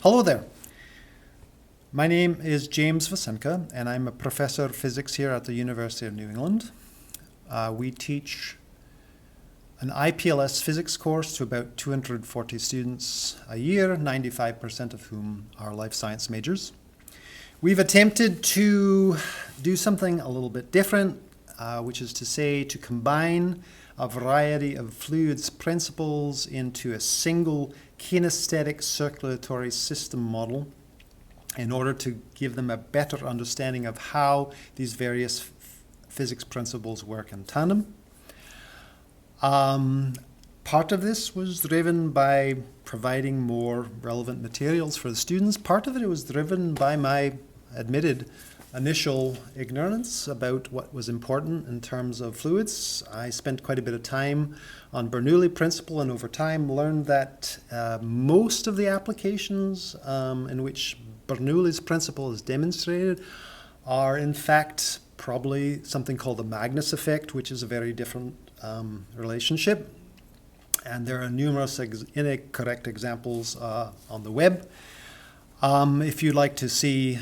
Hello there. My name is James Vasenka, and I'm a professor of physics here at the University of New England. We teach an IPLS physics course to about 240 students a year, 95% of whom are life science majors. We've attempted to do something a little bit different, which is to say to combine a variety of fluids principles into a single kinesthetic circulatory system model in order to give them a better understanding of how these various physics principles work in tandem. Part of this was driven by providing more relevant materials for the students. Part of it was driven by my admitted initial ignorance about what was important in terms of fluids. I spent quite a bit of time on Bernoulli principle and over time learned that most of the applications in which Bernoulli's principle is demonstrated are in fact probably something called the Magnus effect, which is a very different relationship. And there are numerous incorrect examples on the web. If you'd like to see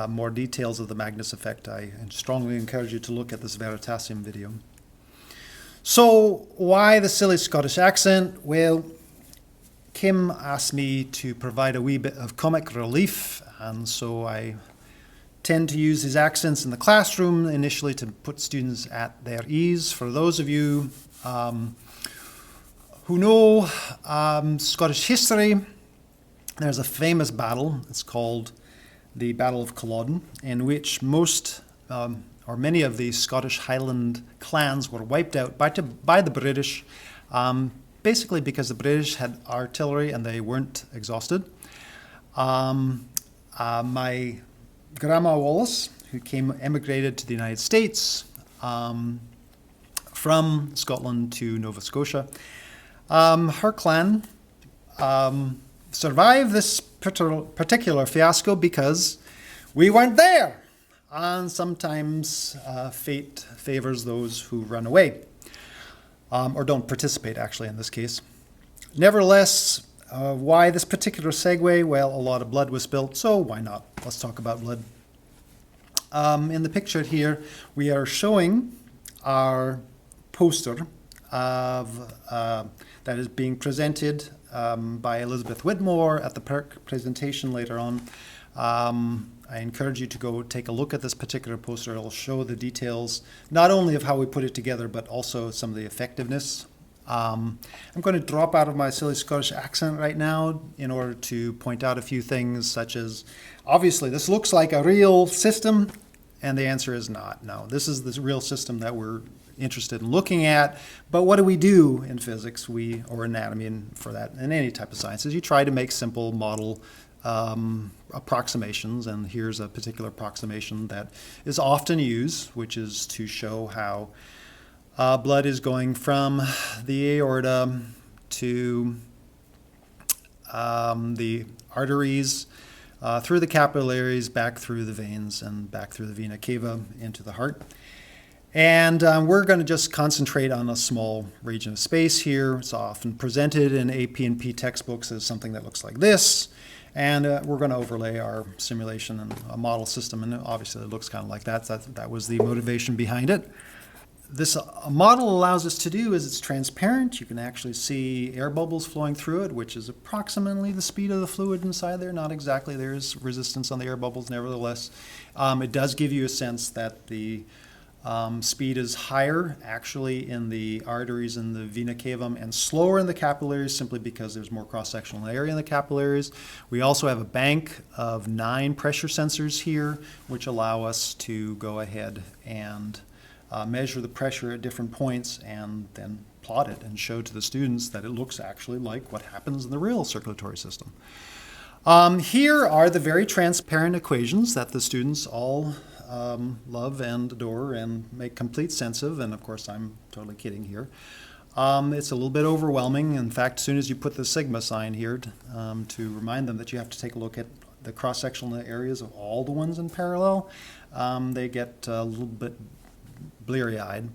more details of the Magnus effect, I strongly encourage you to look at this Veritasium video. So why the silly Scottish accent? Well, Kim asked me to provide a wee bit of comic relief, and so I tend to use his accents in the classroom initially to put students at their ease. For those of you who know Scottish history, there's a famous battle. It's called the Battle of Culloden, in which most or many of the Scottish Highland clans were wiped out by the British, basically because the British had artillery and they weren't exhausted. My grandma Wallace, who emigrated to the United States from Scotland to Nova Scotia, her clan survived this particular fiasco because we weren't there. And sometimes fate favors those who run away, or don't participate, actually, in this case. Nevertheless, why this particular segue? Well, a lot of blood was spilled, so why not? Let's talk about blood. In the picture here, we are showing our poster of that is being presented by Elizabeth Whitmore at the PERC presentation later on. I encourage you to go take a look at this particular poster. It'll show the details, not only of how we put it together, but also some of the effectiveness. I'm going to drop out of my silly Scottish accent right now in order to point out a few things, such as, obviously, this looks like a real system, and the answer is not. No, this is the real system that we're interested in looking at. But what do we do in physics, or anatomy, and for that, in any type of sciences? You try to make simple model approximations, and here's a particular approximation that is often used, which is to show how blood is going from the aorta to the arteries, through the capillaries, back through the veins, and back through the vena cava into the heart. And we're going to just concentrate on a small region of space here. It's often presented in AP&P textbooks as something that looks like this. And we're going to overlay our simulation and a model system, and obviously it looks kind of like that. That was the motivation behind it. This model allows us to do is it's transparent. You can actually see air bubbles flowing through it, which is approximately the speed of the fluid inside there. Not exactly. There's resistance on the air bubbles nevertheless. It does give you a sense that the speed is higher actually in the arteries and the vena cava and slower in the capillaries simply because there's more cross-sectional area in the capillaries. We also have a bank of 9 pressure sensors here which allow us to go ahead and measure the pressure at different points and then plot it and show to the students that it looks actually like what happens in the real circulatory system. Here are the very transparent equations that the students all love and adore and make complete sense of, and of course I'm totally kidding here. It's a little bit overwhelming. In fact, as soon as you put the sigma sign here to remind them that you have to take a look at the cross-sectional areas of all the ones in parallel, they get a little bit bleary-eyed.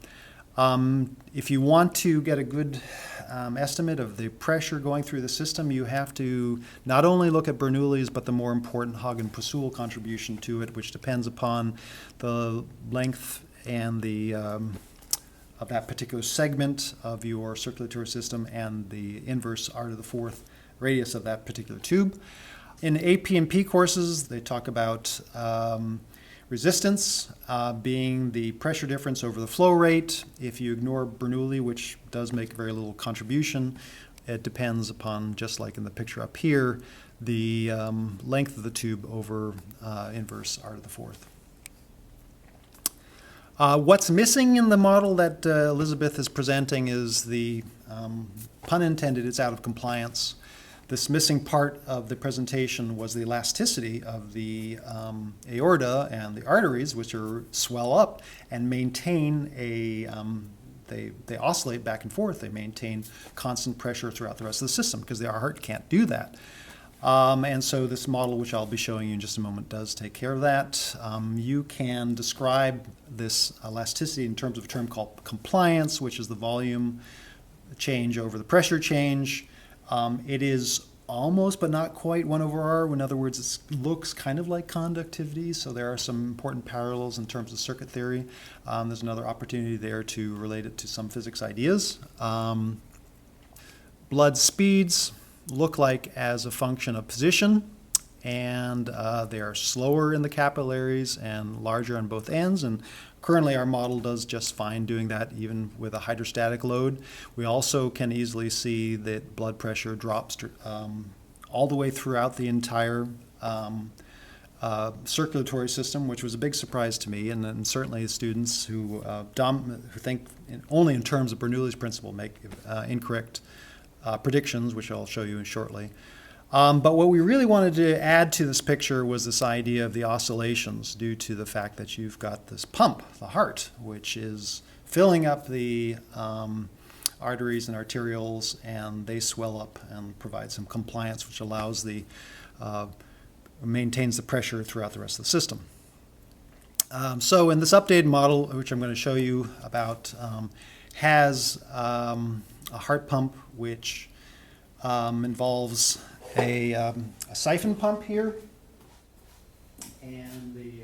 If you want to get a good estimate of the pressure going through the system, you have to not only look at Bernoulli's, but the more important Hagen-Poiseuille contribution to it, which depends upon the length and the of that particular segment of your circulatory system and the inverse r to the fourth radius of that particular tube. In AP and P courses, they talk about resistance being the pressure difference over the flow rate. If you ignore Bernoulli, which does make very little contribution, it depends upon, just like in the picture up here, the length of the tube over inverse r to the fourth. What's missing in the model that Elizabeth is presenting is the, pun intended, it's out of compliance. This missing part of the presentation was the elasticity of the aorta and the arteries, which swell up and maintain a, they oscillate back and forth. They maintain constant pressure throughout the rest of the system because the heart can't do that. And so this model, which I'll be showing you in just a moment, does take care of that. You can describe this elasticity in terms of a term called compliance, which is the volume change over the pressure change. It is almost, but not quite, 1 over r. In other words, it looks kind of like conductivity, so there are some important parallels in terms of circuit theory. There's another opportunity there to relate it to some physics ideas. Blood speeds look like as a function of position, and they are slower in the capillaries and larger on both ends, and currently our model does just fine doing that even with a hydrostatic load. We also can easily see that blood pressure drops all the way throughout the entire circulatory system, which was a big surprise to me, and certainly students who think only in terms of Bernoulli's principle make incorrect predictions, which I'll show you shortly. But what we really wanted to add to this picture was this idea of the oscillations due to the fact that you've got this pump, the heart, which is filling up the arteries and arterioles, and they swell up and provide some compliance, which allows the maintains the pressure throughout the rest of the system. So in this updated model, which I'm going to show you about, has a heart pump which involves a siphon pump here, and the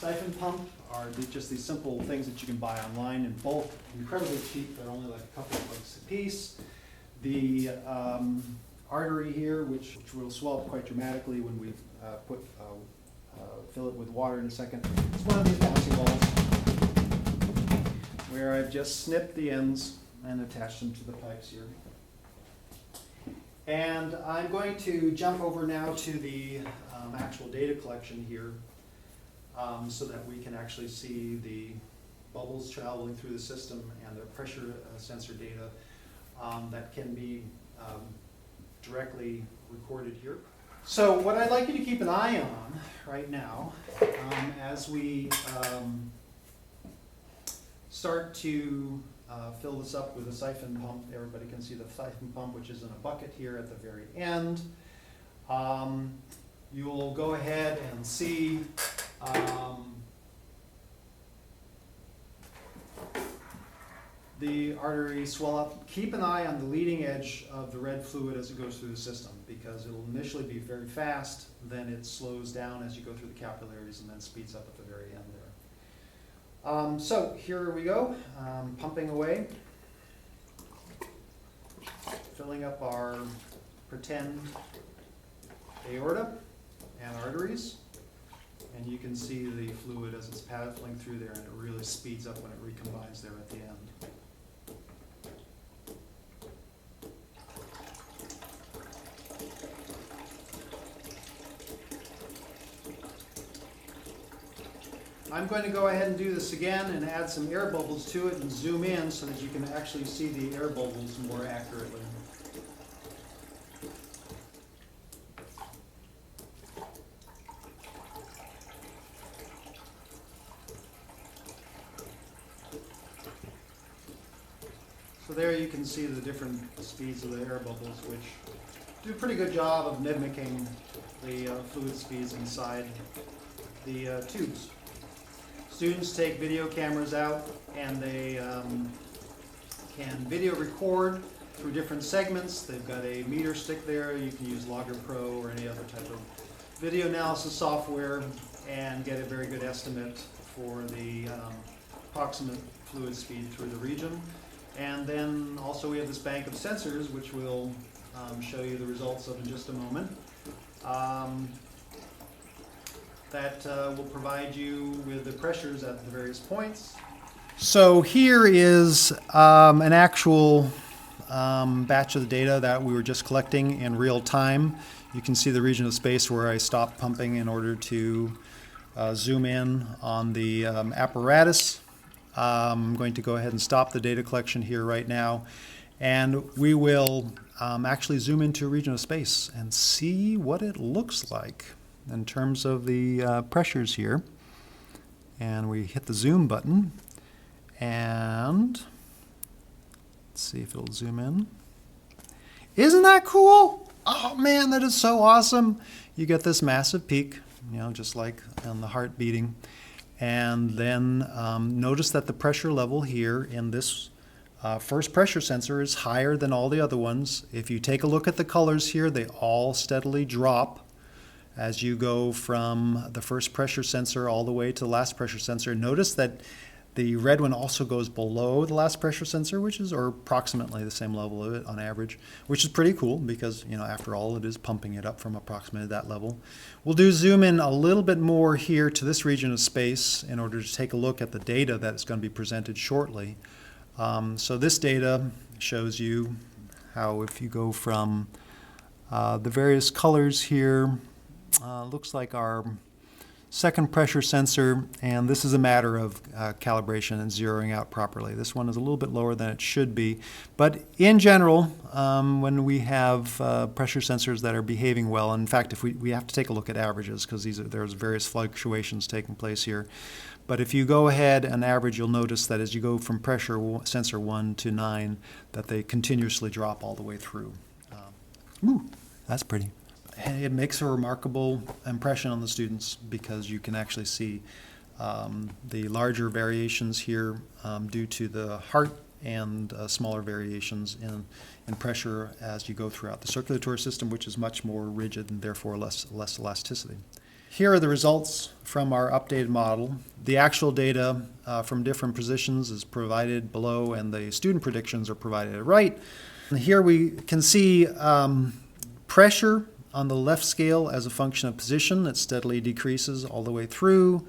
siphon pump are just these simple things that you can buy online in bulk, incredibly cheap. They're only like a couple of bucks a piece. The artery here, which will swell up quite dramatically when we fill it with water in a second. It's one of these bouncy balls where I've just snipped the ends and attached them to the pipes here. And I'm going to jump over now to the actual data collection here so that we can actually see the bubbles traveling through the system and the pressure sensor data that can be directly recorded here. So what I'd like you to keep an eye on right now as we start to fill this up with a siphon pump. Everybody can see the siphon pump, which is in a bucket here at the very end. You will go ahead and see the artery swell up. Keep an eye on the leading edge of the red fluid as it goes through the system, because it'll initially be very fast, then it slows down as you go through the capillaries and then speeds up at the very end there. So here we go, pumping away, filling up our pretend aorta and arteries, and you can see the fluid as it's paddling through there, and it really speeds up when it recombines there at the end. I'm going to go ahead and do this again and add some air bubbles to it and zoom in so that you can actually see the air bubbles more accurately. So there you can see the different speeds of the air bubbles, which do a pretty good job of mimicking the fluid speeds inside the tubes. students take video cameras out and they can video record through different segments. They've got a meter stick there. You can use Logger Pro or any other type of video analysis software and get a very good estimate for the approximate fluid speed through the region. And then also we have this bank of sensors, which we'll show you the results of in just a moment. That will provide you with the pressures at the various points. So here is an actual batch of the data that we were just collecting in real time. You can see the region of space where I stopped pumping in order to zoom in on the apparatus. I'm going to go ahead and stop the data collection here right now, and we will actually zoom into a region of space and see what it looks like in terms of the pressures here. And we hit the zoom button, and let's see if it'll zoom in. Isn't that cool? Oh man, that is so awesome. You get this massive peak, you know, just like on the heart beating. And then notice that the pressure level here in this first pressure sensor is higher than all the other ones. If you take a look at the colors here, they all steadily drop as you go from the first pressure sensor all the way to the last pressure sensor. Notice that the red one also goes below the last pressure sensor, which is or approximately the same level of it on average, which is pretty cool because, you know, after all, it is pumping it up from approximately that level. We'll do zoom in a little bit more here to this region of space in order to take a look at the data that's going to be presented shortly. So this data shows you how if you go from the various colors here, looks like our second pressure sensor, and this is a matter of calibration and zeroing out properly. This one is a little bit lower than it should be, but in general, when we have pressure sensors that are behaving well, in fact, if we have to take a look at averages because there's various fluctuations taking place here. But if you go ahead and average, you'll notice that as you go from pressure sensor 1 to 9, that they continuously drop all the way through. Ooh, that's pretty. And it makes a remarkable impression on the students because you can actually see the larger variations here due to the heart and smaller variations in pressure as you go throughout the circulatory system, which is much more rigid and therefore less elasticity. Here are the results from our updated model. The actual data from different positions is provided below, and the student predictions are provided at right. And here we can see pressure on the left scale as a function of position. It steadily decreases all the way through.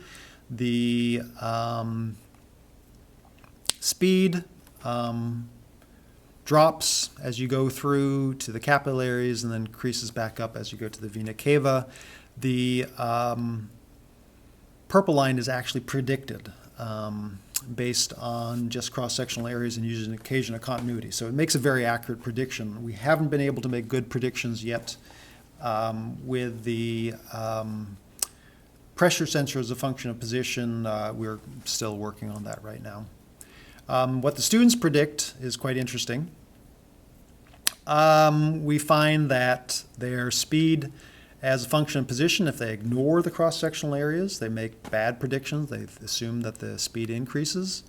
The speed drops as you go through to the capillaries and then increases back up as you go to the vena cava. The purple line is actually predicted based on just cross-sectional areas and using an occasion of continuity. So it makes a very accurate prediction. We haven't been able to make good predictions yet with the pressure sensor as a function of position. We're still working on that right now. What the students predict is quite interesting. We find that their speed as a function of position, if they ignore the cross-sectional areas, they make bad predictions. They assume that the speed increases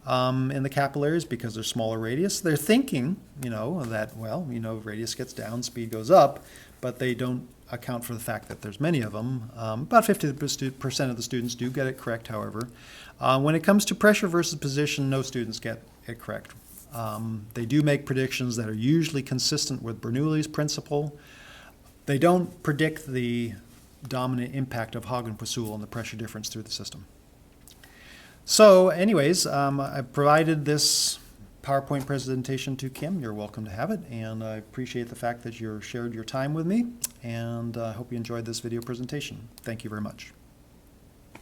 in the capillaries because they're smaller radius. They're thinking, that, radius gets down, speed goes up, but they don't account for the fact that there's many of them. About 50% of the students do get it correct, however. When it comes to pressure versus position, no students get it correct. They do make predictions that are usually consistent with Bernoulli's principle. They don't predict the dominant impact of Hagen-Poiseuille on the pressure difference through the system. So anyways, I provided this PowerPoint presentation to Kim. You're welcome to have it, and I appreciate the fact that you shared your time with me, and I hope you enjoyed this video presentation. Thank you very much.